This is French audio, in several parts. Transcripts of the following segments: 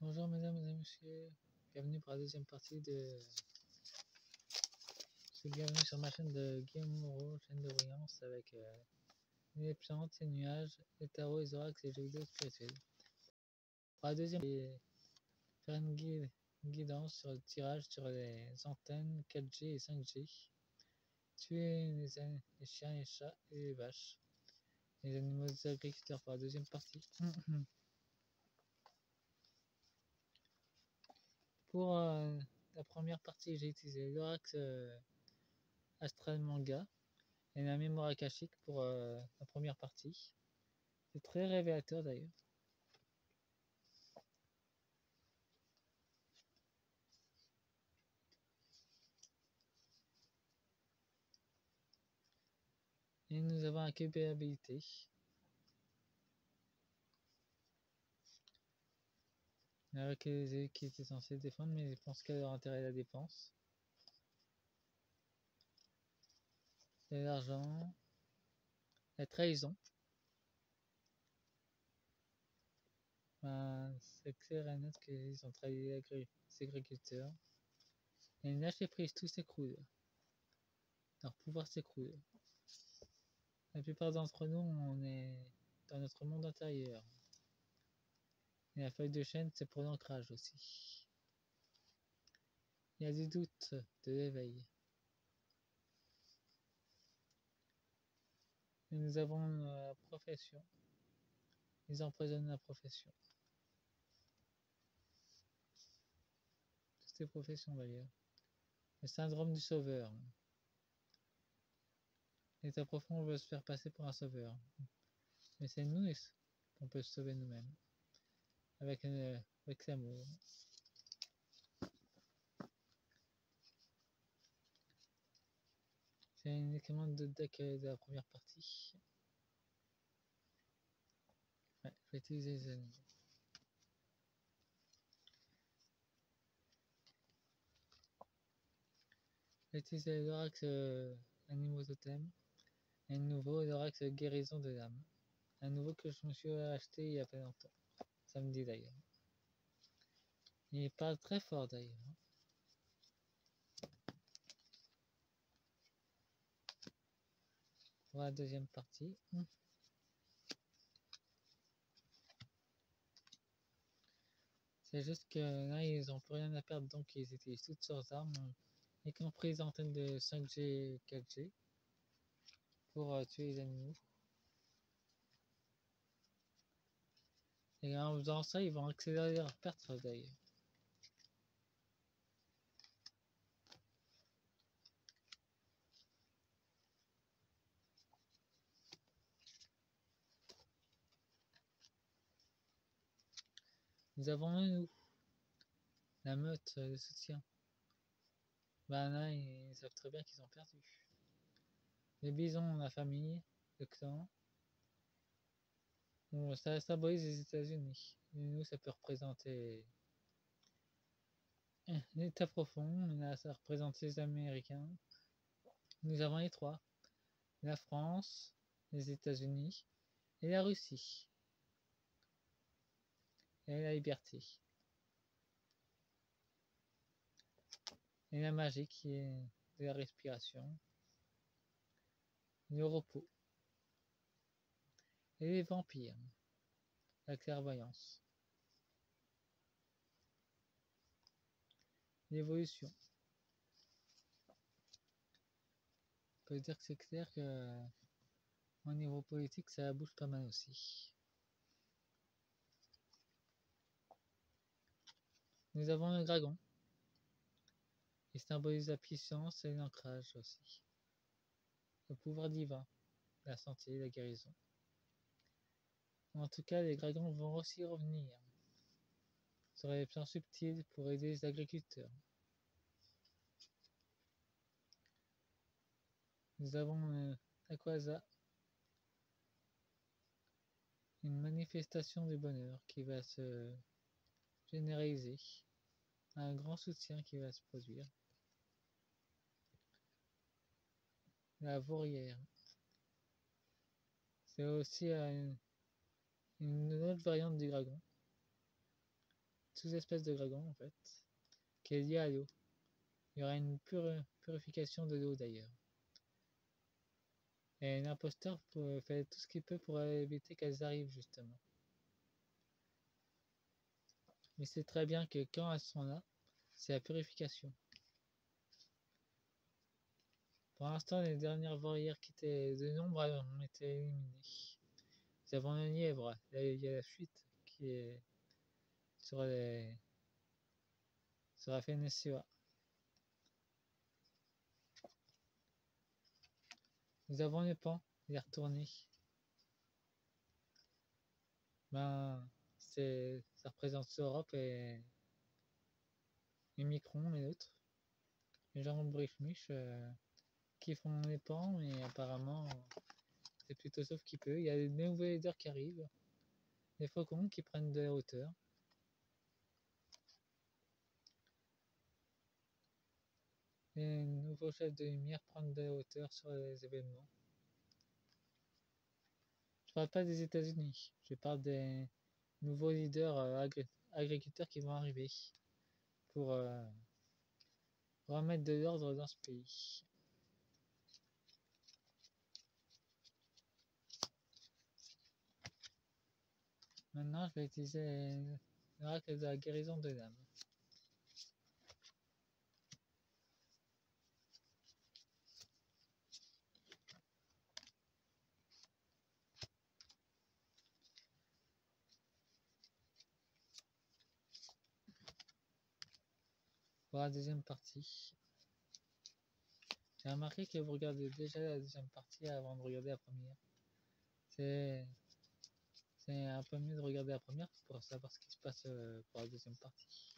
Bonjour mesdames et messieurs, bienvenue pour la deuxième partie de bienvenue sur ma chaîne de Guillaume Moreau, chaîne de voyance avec les plantes, les nuages, les tarots, les oracles et les jeux vidéo spirituels. Pour la deuxième, faire une guidance sur le tirage sur les antennes 4G et 5G, tuer les chiens, les chats et les vaches, les animaux des agriculteurs pour la deuxième partie. Pour la première partie, j'ai utilisé l'oracle Astral Manga et la mémoire akashique pour la première partie. C'est très révélateur d'ailleurs. Et nous avons un capabilité. Avec les élus qui étaient censés défendre, mais je pense qu'elle leur intérêt la défense. Et l'argent. La trahison. C'est clair et net qu'ils ont trahi les agriculteurs. Et ils lâchent prise, tout s'écroule. Leur pouvoir s'écroule. La plupart d'entre nous, on est dans notre monde intérieur. Et la feuille de chêne, c'est pour l'ancrage aussi. Il y a du doute, de l'éveil. Et nous avons la profession. Ils empoisonnent la profession. Toutes les professions d'ailleurs. Le syndrome du sauveur. L'état profond veut se faire passer pour un sauveur. Mais c'est nous qu'on peut se sauver nous-mêmes. Avec l'amour. C'est uniquement de deck de la première partie. Ouais, je vais utiliser les animaux. J'ai utilisé l'oracle animaux totem. Et le nouveau l'oracle guérison de l'âme. Un nouveau que je me suis acheté il y a pas longtemps. Samedi d'ailleurs. Il parle très fort d'ailleurs. Pour la deuxième partie. C'est juste que là ils ont plus rien à perdre, donc ils utilisent toutes leurs armes, y compris les antennes de 5G et 4G pour tuer les animaux. Et en faisant ça, ils vont accélérer leur perte d'ailleurs. Nous avons nous, la meute, le soutien. Ben là, ils savent très bien qu'ils ont perdu. Les bisons, la famille, le clan. Bon, ça symbolise les États-Unis. Et nous, ça peut représenter l'État profond. Là, ça représente les Américains. Nous avons les trois. La France, les États-Unis et la Russie. Et la liberté. Et la magie qui est de la respiration. Le repos. Et les vampires. La clairvoyance. L'évolution. On peut dire que c'est clair que au niveau politique, ça bouge pas mal aussi. Nous avons le dragon. Il symbolise la puissance et l'ancrage aussi. Le pouvoir divin, la santé, la guérison. En tout cas, les dragons vont aussi revenir sur les plans subtils pour aider les agriculteurs. Nous avons Aquaza, une manifestation du bonheur qui va se généraliser, un grand soutien qui va se produire. La vorière, c'est aussi une autre variante du dragon sous-espèce de dragon en fait, qui est liée à l'eau. Il y aura une purification de l'eau d'ailleurs. Et l'imposteur fait tout ce qu'il peut pour éviter qu'elles arrivent justement. Mais c'est très bien que quand elles sont là, c'est la purification. Pour l'instant, les dernières warriors qui étaient de nombre ont été éliminées. Nous avons le lièvre, il y a la fuite qui est sur la FNSEA. Nous avons le pan, il est retourné. Ben, ça représente l'Europe et Micron et l'autre. Les gens briefmish qui font les pans, mais apparemment c'est plutôt sauf qui peut. Il y a des nouveaux leaders qui arrivent, des faucons qui prennent de la hauteur. Les nouveaux chefs de lumière prennent de la hauteur sur les événements. Je parle pas des États-Unis, je parle des nouveaux leaders agriculteurs qui vont arriver pour remettre de l'ordre dans ce pays. Maintenant, je vais utiliser l'oracle de la guérison de l'âme. Pour la deuxième partie. J'ai remarqué que vous regardez déjà la deuxième partie avant de regarder la première. C'est un peu mieux de regarder la première pour savoir ce qui se passe pour la deuxième partie.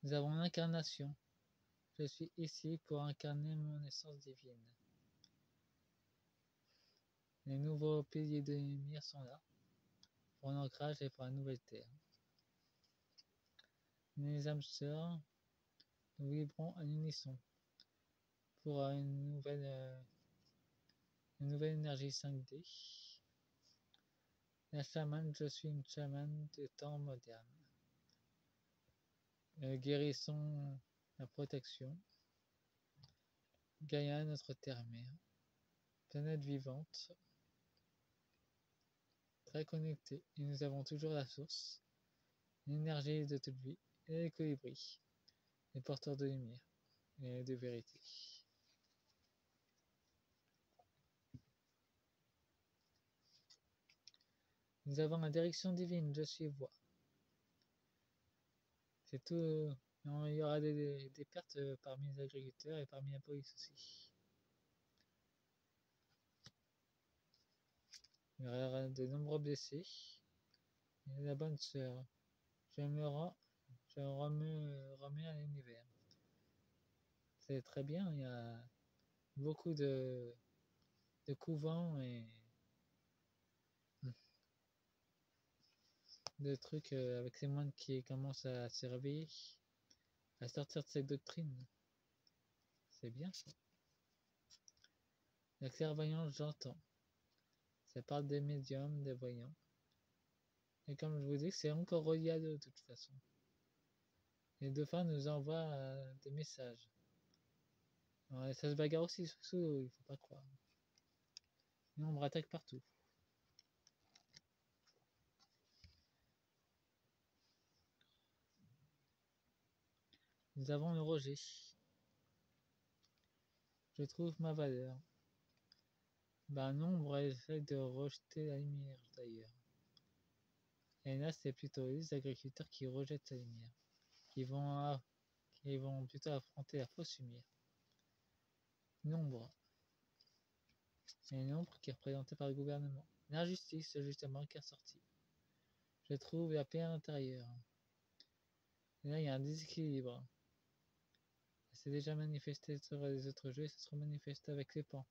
Nous avons l'incarnation. Je suis ici pour incarner mon essence divine. Les nouveaux piliers de lumière sont là, pour l'ancrage et pour la nouvelle terre. Les âmes sœurs, nous vibrons à l'unisson pour une nouvelle énergie 5D. La chamane, je suis une chamane de temps moderne. Guérissons la protection. Gaïa, notre terre-mère. Planète vivante. Très connectée. Et nous avons toujours la source. L'énergie de toute vie. Et les colibris. Les porteurs de lumière. Et de vérité. Nous avons la direction divine. Je suis voix. C'est tout. Il y aura des pertes parmi les agriculteurs et parmi la police aussi. Il y aura de nombreux blessés. Et la bonne sœur. Je remets à l'univers. C'est très bien, il y a beaucoup de couvents et de trucs avec ces moines qui commencent à se réveiller, à sortir de cette doctrine. C'est bien ça. La clairvoyance, j'entends. Ça parle des médiums, des voyants. Et comme je vous dis, c'est encore relié à eux de toute façon. Les dauphins nous envoient des messages. Alors, ça se bagarre aussi sous l'eau, il faut pas croire. Nous, on me attaque partout. Nous avons le rejet. Je trouve ma valeur. Ben, nombre essaie de rejeter la lumière d'ailleurs. Et là, c'est plutôt les agriculteurs qui rejettent la lumière, qui vont plutôt affronter la fausse lumière. Nombre. Et nombre qui est représenté par le gouvernement. L'injustice, justement, qui est ressortie. Je trouve la paix à l'intérieur. Et là, il y a un déséquilibre. Ça s'est déjà manifesté sur les autres jeux et ça se manifeste avec les pans.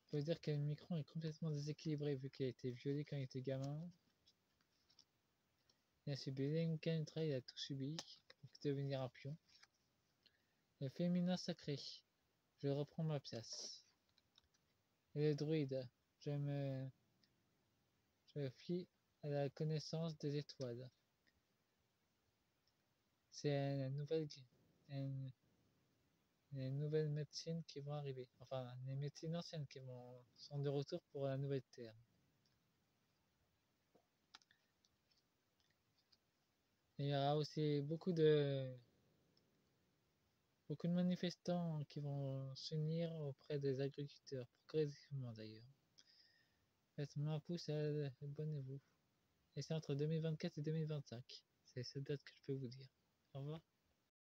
On peut dire que le Micron est complètement déséquilibré vu qu'il a été violé quand il était gamin. Il a subi l'Encantra, il a tout subi pour devenir un pion. Le féminin sacré, je reprends ma place. Et le druide, je me Je fie à la connaissance des étoiles. C'est les nouvelles médecines qui vont arriver. Enfin, les médecines anciennes sont de retour pour la nouvelle Terre. Et il y aura aussi beaucoup de manifestants qui vont s'unir auprès des agriculteurs, progressivement d'ailleurs. Faites-moi un pouce et abonnez-vous. Et c'est entre 2024 et 2025. C'est cette date que je peux vous dire. Au revoir.